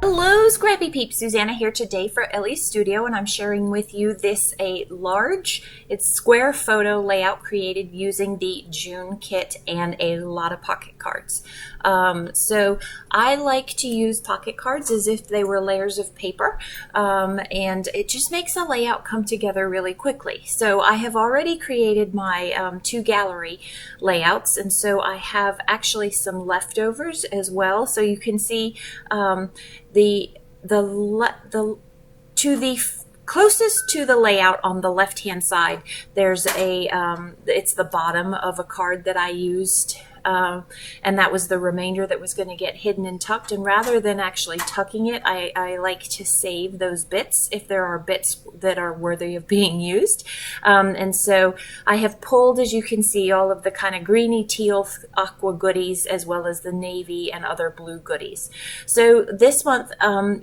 Hello Scrappy Peeps, Suzanna here today for Ellie's Studio, and I'm sharing with you a large, it's square photo layout created using the June kit and a lot of pocket cards. So I like to use pocket cards as if they were layers of paper, and it just makes a layout come together really quickly. So I have already created my two gallery layouts, and so I have actually some leftovers as well. So you can see closest to the layout on the left hand side, there's it's the bottom of a card that I used, and that was the remainder that was going to get hidden and tucked. And rather than actually tucking it, I like to save those bits if there are bits that are worthy of being used. And so I have pulled, as you can see, all of the kind of greeny teal aqua goodies as well as the navy and other blue goodies. So this month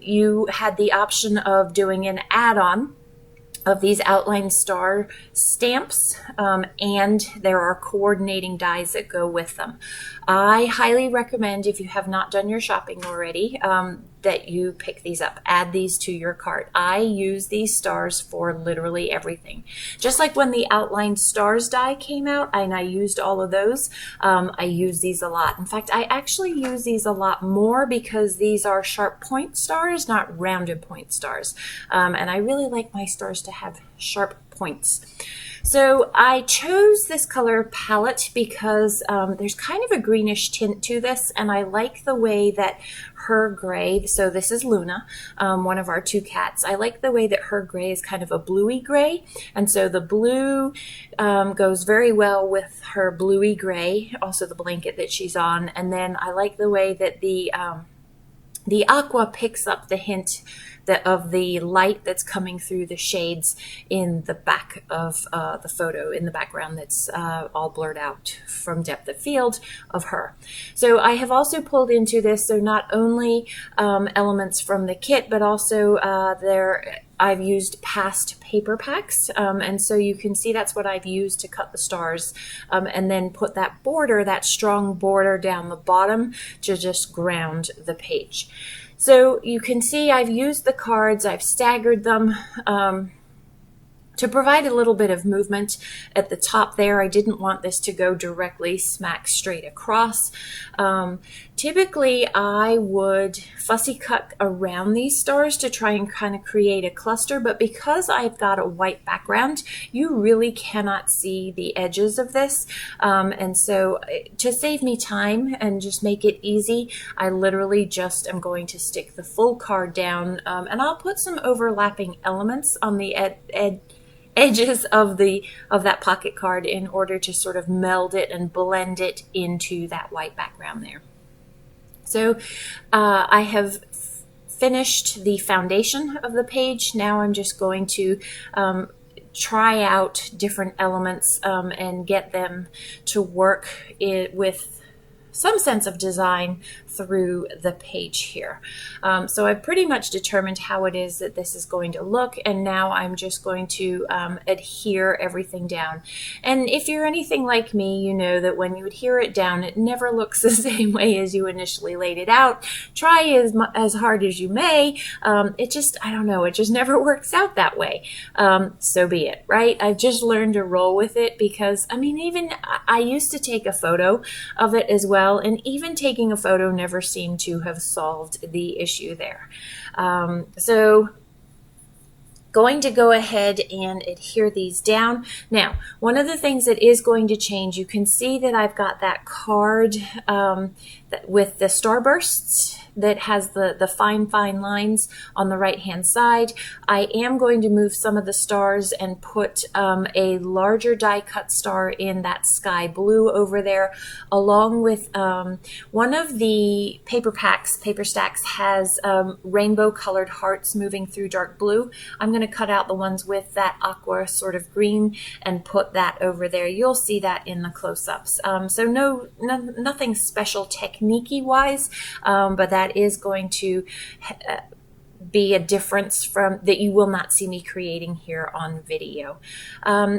you had the option of doing an add-on of these outline star stamps, and there are coordinating dies that go with them. I highly recommend, if you have not done your shopping already, that you pick these up. Add these to your cart. I use these stars for literally everything. Just like when the outline stars die came out and I used all of those, I use these a lot. In fact, I actually use these a lot more because these are sharp point stars, not rounded point stars. And I really like my stars to have sharp points. So I chose this color palette because there's kind of a greenish tint to this, and I like the way that her gray, so this is Luna, one of our two cats. I like the way that her gray is kind of a bluey gray, and so the blue goes very well with her bluey gray, also the blanket that she's on. And then I like the way that the aqua picks up the hint of the light that's coming through the shades in the back of the photo, in the background that's all blurred out from depth of field of her. So I have also pulled into this, so not only elements from the kit, but also I've used past paper packs, and so you can see that's what I've used to cut the stars, and then put that border, that strong border down the bottom to just ground the page. So you can see I've used the cards, I've staggered them to provide a little bit of movement at the top there. I didn't want this to go directly smack straight across. Typically I would fussy cut around these stars to try and kind of create a cluster, but because I've got a white background, you really cannot see the edges of this. And so to save me time and just make it easy, I literally just am going to stick the full card down, and I'll put some overlapping elements on the edges of that pocket card in order to sort of meld it and blend it into that white background there. So I have finished the foundation of the page. Now I'm just going to try out different elements and get them to work with some sense of design through the page here. So I've pretty much determined how it is that this is going to look, and now I'm just going to adhere everything down. And if you're anything like me, you know that when you adhere it down, it never looks the same way as you initially laid it out. Try as hard as you may, it just, I don't know, it just never works out that way. So be it, right? I've just learned to roll with it because, I mean, even I used to take a photo of it as well, and even taking a photo never seemed to have solved the issue there. So going to go ahead and adhere these down. Now, one of the things that is going to change, you can see that I've got that card with the starbursts that has the fine lines on the right hand side. I am going to move some of the stars and put a larger die cut star in that sky blue over there, along with one of the paper stacks has rainbow colored hearts moving through dark blue. I'm going to cut out the ones with that aqua sort of green and put that over there. You'll see that in the close-ups. So nothing special technique-y wise, but that is going to be a difference from that you will not see me creating here on video.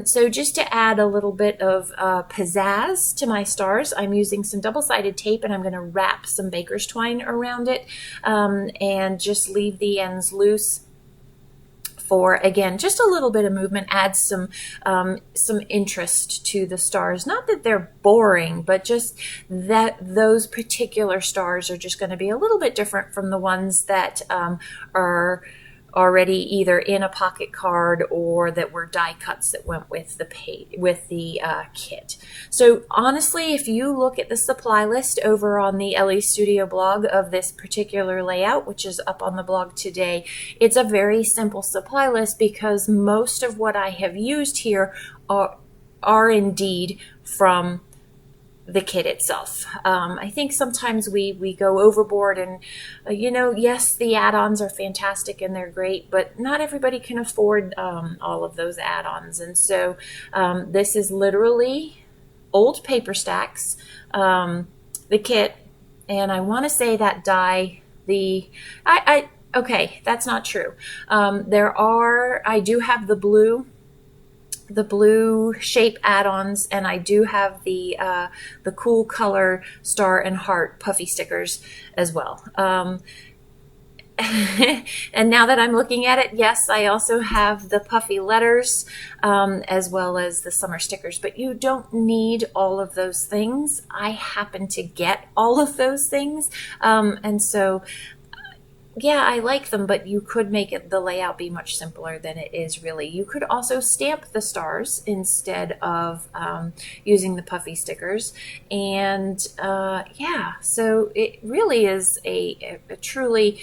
So just to add a little bit of pizzazz to my stars, I'm using some double-sided tape, and I'm going to wrap some baker's twine around it, and just leave the ends loose for, again, just a little bit of movement, adds some interest to the stars. Not that they're boring, but just that those particular stars are just going to be a little bit different from the ones that are already either in a pocket card or that were die cuts that went with the kit. So honestly, if you look at the supply list over on the Elle Studio blog of this particular layout, which is up on the blog today, it's a very simple supply list because most of what I have used here are indeed from the kit itself. I think sometimes we go overboard, and yes, the add-ons are fantastic and they're great, but not everybody can afford all of those add-ons. And so this is literally old paper stacks, the kit, and I want to say that die, okay, that's not true. I do have the blue shape add-ons, and I do have the cool color star and heart puffy stickers as well. And now that I'm looking at it, yes, I also have the puffy letters as well as the summer stickers, but you don't need all of those things. I happen to get all of those things, and so yeah, I like them, but you could make the layout be much simpler than it is really. You could also stamp the stars instead of using the puffy stickers. And yeah, so it really is a truly,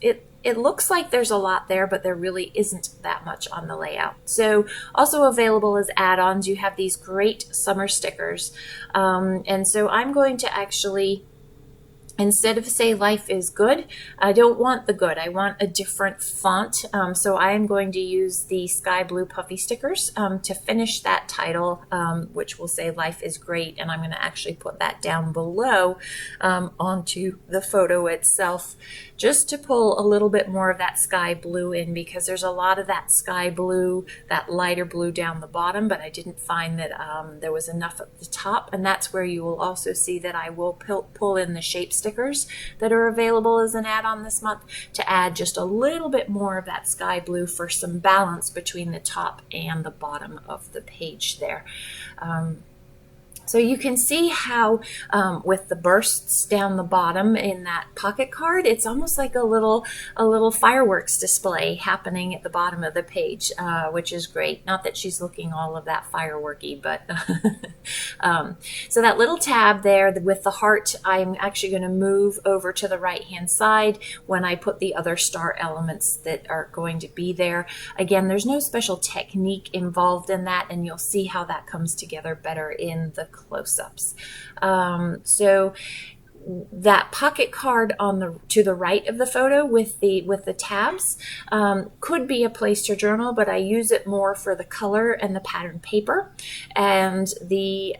it looks like there's a lot there, but there really isn't that much on the layout. So also available as add-ons, you have these great summer stickers. And so I'm going to actually, instead of say life is good, I don't want the good. I want a different font. So I am going to use the sky blue puffy stickers to finish that title, which will say life is great. And I'm going to actually put that down below onto the photo itself, just to pull a little bit more of that sky blue in, because there's a lot of that sky blue, that lighter blue down the bottom, but I didn't find that there was enough at the top. And that's where you will also see that I will pull in the shape stickers that are available as an add-on this month to add just a little bit more of that sky blue for some balance between the top and the bottom of the page there. So you can see how with the bursts down the bottom in that pocket card, it's almost like a little fireworks display happening at the bottom of the page, which is great. Not that she's looking all of that fireworky, but so that little tab there with the heart, I'm actually going to move over to the right-hand side when I put the other star elements that are going to be there. Again, there's no special technique involved in that, and you'll see how that comes together better in the close-ups. So that pocket card to the right of the photo with the tabs could be a place to journal, but I use it more for the color and the pattern paper. And the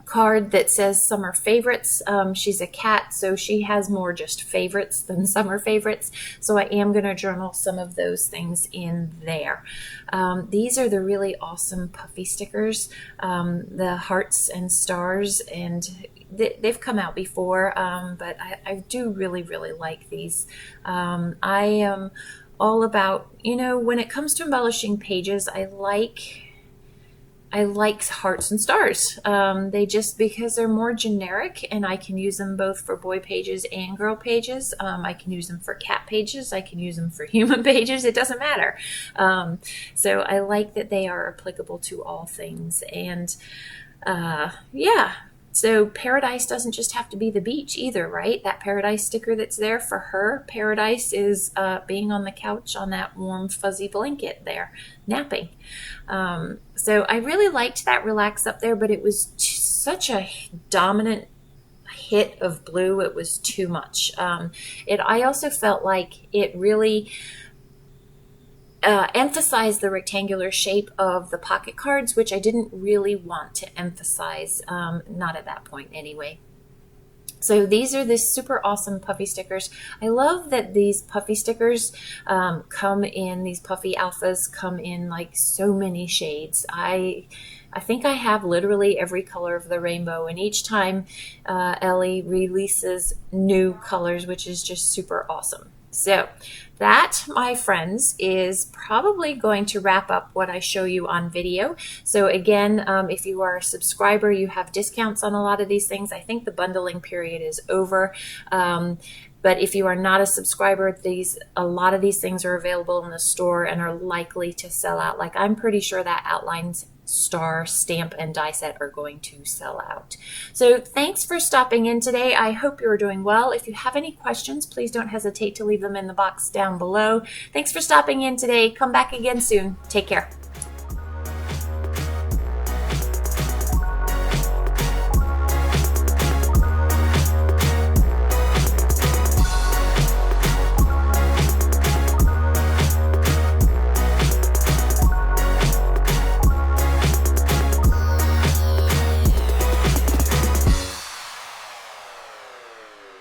card that says summer favorites, she's a cat, so she has more just favorites than summer favorites, so I am going to journal some of those things in there. These are the really awesome puffy stickers, the hearts and stars, and they've come out before, but I do really like these. I am all about, when it comes to embellishing pages, I like hearts and stars. Because they're more generic, and I can use them both for boy pages and girl pages. I can use them for cat pages. I can use them for human pages. It doesn't matter. So I like that they are applicable to all things. And yeah. So paradise doesn't just have to be the beach either, right? That paradise sticker that's there for her, paradise is being on the couch on that warm fuzzy blanket there, napping. So I really liked that relax up there, but it was such a dominant hit of blue. It was too much. I also felt like it really emphasize the rectangular shape of the pocket cards, which I didn't really want to emphasize, not at that point anyway. So these are the super awesome puffy stickers. I love that these puffy stickers come in, these puffy alphas come in like so many shades. I think I have literally every color of the rainbow, and each time Elle releases new colors, which is just super awesome. So that, my friends, is probably going to wrap up what I show you on video. So again, if you are a subscriber, you have discounts on a lot of these things. I think the bundling period is over. But if you are not a subscriber, a lot of these things are available in the store and are likely to sell out. Like, I'm pretty sure that Outlines star stamp and die set are going to sell out. So thanks for stopping in today. I hope you're doing well. If you have any questions, please don't hesitate to leave them in the box down below. Thanks for stopping in today. Come back again soon. Take care.